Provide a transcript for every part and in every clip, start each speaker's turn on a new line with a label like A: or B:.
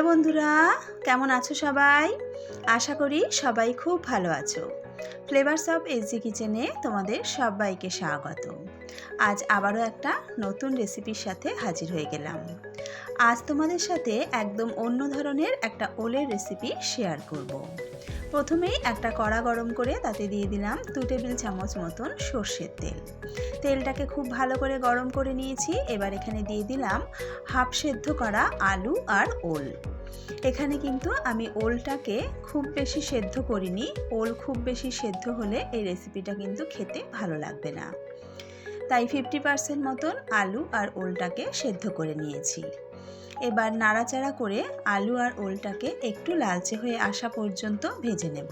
A: বন্ধুরা, কেমন আছো সবাই? আশা করি সবাই খুব ভালো আছো। ফ্লেভারস অফ এসজি কিচেনে তোমাদের সবাইকে স্বাগত। আজ আবারও একটা নতুন রেসিপির সাথে হাজির হয়ে গেলাম। আজ তোমাদের সাথে একদম অন্য ধরনের একটা ওলের রেসিপি শেয়ার করব। প্রথমেই একটা কড়া গরম করে তাতে দিয়ে দিলাম 2 টেবিল চামচ মতন সর্ষের তেল। তেলটাকে খুব ভালো করে গরম করে নিয়েছি। এবার এখানে দিয়ে দিলাম হাফ সেদ্ধ করা আলু আর ওল। এখানে কিন্তু আমি ওলটাকে খুব বেশি সেদ্ধ করিনি। ওল খুব বেশি সেদ্ধ হলে এই রেসিপিটা কিন্তু খেতে ভালো লাগবে না, তাই 50% মতন আলু আর ওলটাকে সেদ্ধ করে নিয়েছি। এবার নাড়াচাড়া করে আলু আর ওলটাকে একটু লালচে হয়ে আসা পর্যন্ত ভেজে নেব।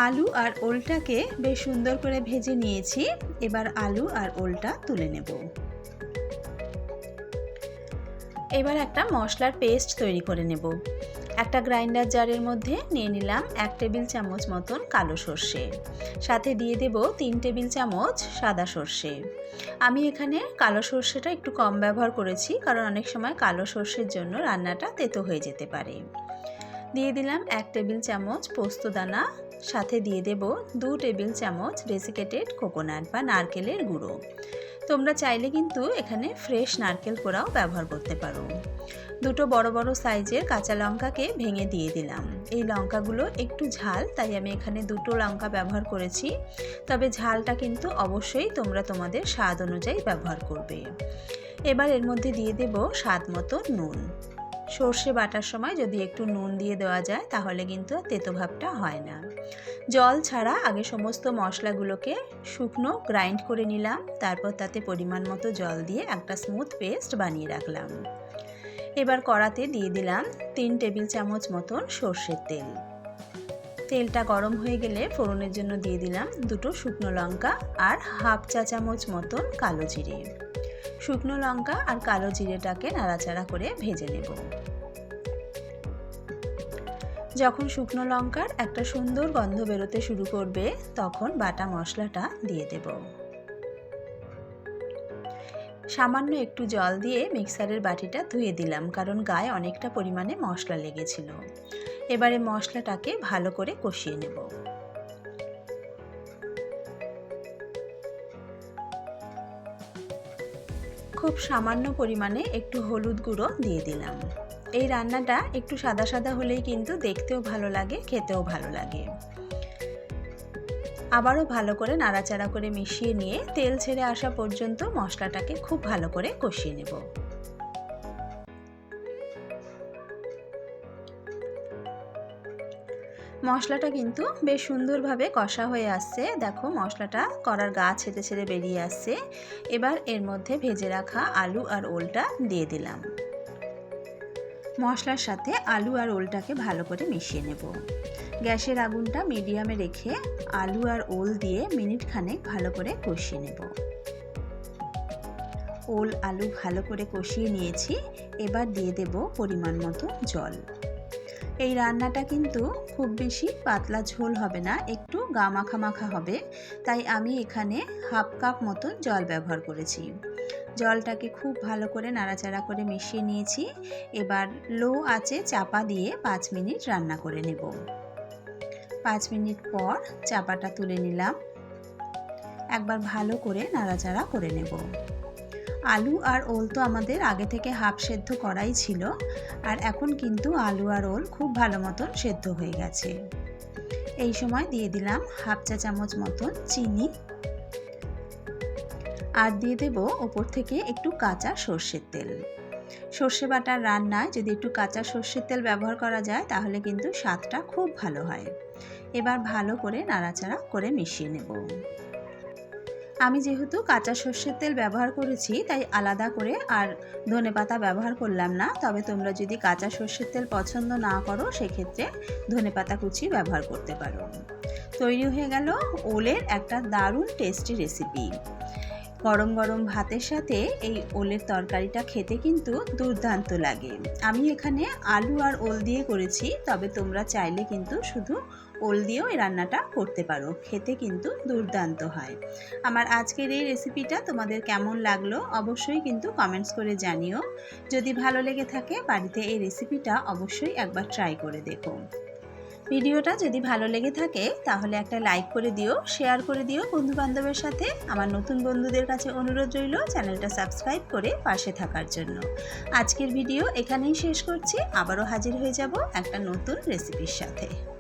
A: আলু আর ওলটাকে বেশ সুন্দর করে ভেজে নিয়েছি। এবার আলু আর ওলটা তুলে নেব। এবার একটা মশলার পেস্ট তৈরি করে নেব। একটা গ্রাইন্ডার জারের মধ্যে নিয়ে নিলাম 1 টেবিল চামচ মতন কালো সর্ষে, সাথে দিয়ে দেব 3 টেবিল চামচ সাদা সর্ষে। আমি এখানে কালো সর্ষেটা একটু কম ব্যবহার করেছি, কারণ অনেক সময় কালো সর্ষের জন্য রান্নাটা তেতো হয়ে যেতে পারে। দিয়ে দিলাম 1 টেবিল চামচ পোস্তদানা, সাথে দিয়ে দেব 2 টেবিল চামচ ডেসিকেটেড কোকোনাট বা নারকেলের গুঁড়ো। তোমরা চাইলে কিন্তু এখানে ফ্রেশ নারকেল কোড়াও ব্যবহার করতে পারো। দুটো বড় বড় সাইজের কাঁচা লঙ্কাকে ভেঙে দিয়ে দিলাম। এই লঙ্কাগুলো একটু ঝাল, তাই আমি এখানে দুটো লঙ্কা ব্যবহার করেছি। তবে ঝালটা কিন্তু অবশ্যই তোমরা তোমাদের স্বাদ অনুযায়ী ব্যবহার করবে। এবার এর মধ্যে দিয়ে দেব স্বাদ মতো নুন। সর্ষে বাটার সময় যদি একটু নুন দিয়ে দেওয়া যায় তাহলে কিন্তু তেতো ভাবটা হয় না। জল ছাড়া আগে সমস্ত মশলাগুলোকে শুকনো গ্রাইন্ড করে নিলাম, তারপর তাতে পরিমাণ মতো জল দিয়ে একটা স্মুথ পেস্ট বানিয়ে রাখলাম। এবার কড়াতে দিয়ে দিলাম 3 টেবিল চামচ মতন সর্ষের তেল। তেলটা গরম হয়ে গেলে ফোড়নের জন্য দিয়ে দিলাম দুটো শুকনো লঙ্কা আর হাফ চা চামচ মতন কালো জিরে। শুকনো লঙ্কা আর কালো জিরেটাকে নাড়াচাড়া করে ভেজে নেব। যখন শুকনো লঙ্কার একটা সুন্দর গন্ধ বেরোতে শুরু করবে তখন বাটা মশলাটা দিয়ে দেব। সামান্য একটু জল দিয়ে মিক্সারের বাটিটা ধুয়ে দিলাম, কারণ গায়ে অনেকটা পরিমাণে মশলা লেগেছিল। এবারে মশলাটাকে ভালো করে কষিয়ে নেব। খুব সামান্য পরিমাণে একটু হলুদ গুঁড়ো দিয়ে দিলাম। এই রান্নাটা একটু সাদা সাদা হলেই কিন্তু দেখতেও ভালো লাগে, খেতেও ভালো লাগে। আবারও ভালো করে নাড়াচাড়া করে মিশিয়ে নিয়ে তেল ছেড়ে আসা পর্যন্ত মশলাটাকে খুব ভালো করে কষিয়ে নেব। মশলাটা কিন্তু বেশ সুন্দরভাবে কষা হয়ে আসছে। দেখো মশলাটা কড়ার গা ছেড়ে ছেড়ে বেরিয়ে আসছে। এবার এর মধ্যে ভেজে রাখা আলু আর ওলটা দিয়ে দিলাম। মশলার সাথে আলু আর ওলটাকে ভালো করে মিশিয়ে নেব। গ্যাসের আগুনটা মিডিয়ামে রেখে আলু আর ওল দিয়ে মিনিট খানেক ভালো করে কষিয়ে নেব। ওল আলু ভালো করে কষিয়ে নিয়েছি। এবার দিয়ে দেব পরিমাণ মতো জল। এই রান্নাটা কিন্তু খুব বেশি পাতলা ঝোল হবে না, একটু গা মাখা মাখা হবে, তাই আমি এখানে হাফ কাপ মতন জল ব্যবহার করেছি। জলটাকে খুব ভালো করে নাড়াচাড়া করে মিশিয়ে নিয়েছি। এবার লো আঁচে চাপা দিয়ে 5 মিনিট রান্না করে নেব। 5 মিনিট পর চাপাটা তুলে নিলাম। একবার ভালো করে নাড়াচাড়া করে নেব। আলু আর ওল তো আমাদের আগে থেকে হাফ সেদ্ধ করাই ছিল, আর এখন কিন্তু আলু আর ওল খুব ভালো মতন সেদ্ধ হয়ে গেছে। এই সময় দিয়ে দিলাম হাফ চা চামচ মতন চিনি, আর দিয়ে দেব ওপর থেকে একটু কাঁচা সর্ষের তেল। সর্ষে বাটার রান্নায় যদি একটু কাঁচা সর্ষের তেল ব্যবহার করা যায় তাহলে কিন্তু স্বাদটা খুব ভালো হয়। এবার ভালো করে নাড়াচাড়া করে মিশিয়ে নেব। আমি যেহেতু কাঁচা সর্ষের তেল ব্যবহার করেছি তাই আলাদা করে আর ধনেপাতা ব্যবহার করলাম না। তবে তোমরা যদি কাঁচা সর্ষের তেল পছন্দ না করো সেক্ষেত্রে ধনেপাতা কুচি ব্যবহার করতে পারো। তৈরি হয়ে গেল ওলের একটা দারুণ টেস্টি রেসিপি। গরম গরম ভাতের সাথে এই ওলের তরকারিটা খেতে কিন্তু দুর্দান্ত লাগে। আমি এখানে আলু আর ওল দিয়ে করেছি, তবে তোমরা চাইলে কিন্তু শুধু ওল দিয়েও এই রান্নাটা করতে পারো, খেতে কিন্তু দুর্দান্ত হয়। আমার আজকের এই রেসিপিটা তোমাদের কেমন লাগলো অবশ্যই কিন্তু কমেন্টস করে জানিও। যদি ভালো লেগে থাকে বাড়িতে এই রেসিপিটা অবশ্যই একবার ট্রাই করে দেখো। ভিডিওটা যদি ভালো লেগে থাকে তাহলে একটা লাইক করে দিও, শেয়ার করে দিও বন্ধুবান্ধবের সাথে। আমার নতুন বন্ধুদের কাছে অনুরোধ রইল চ্যানেলটা সাবস্ক্রাইব করে পাশে থাকার জন্য। আজকের ভিডিও এখানেই শেষ করছি, আবারও হাজির হয়ে যাব একটা নতুন রেসিপির সাথে।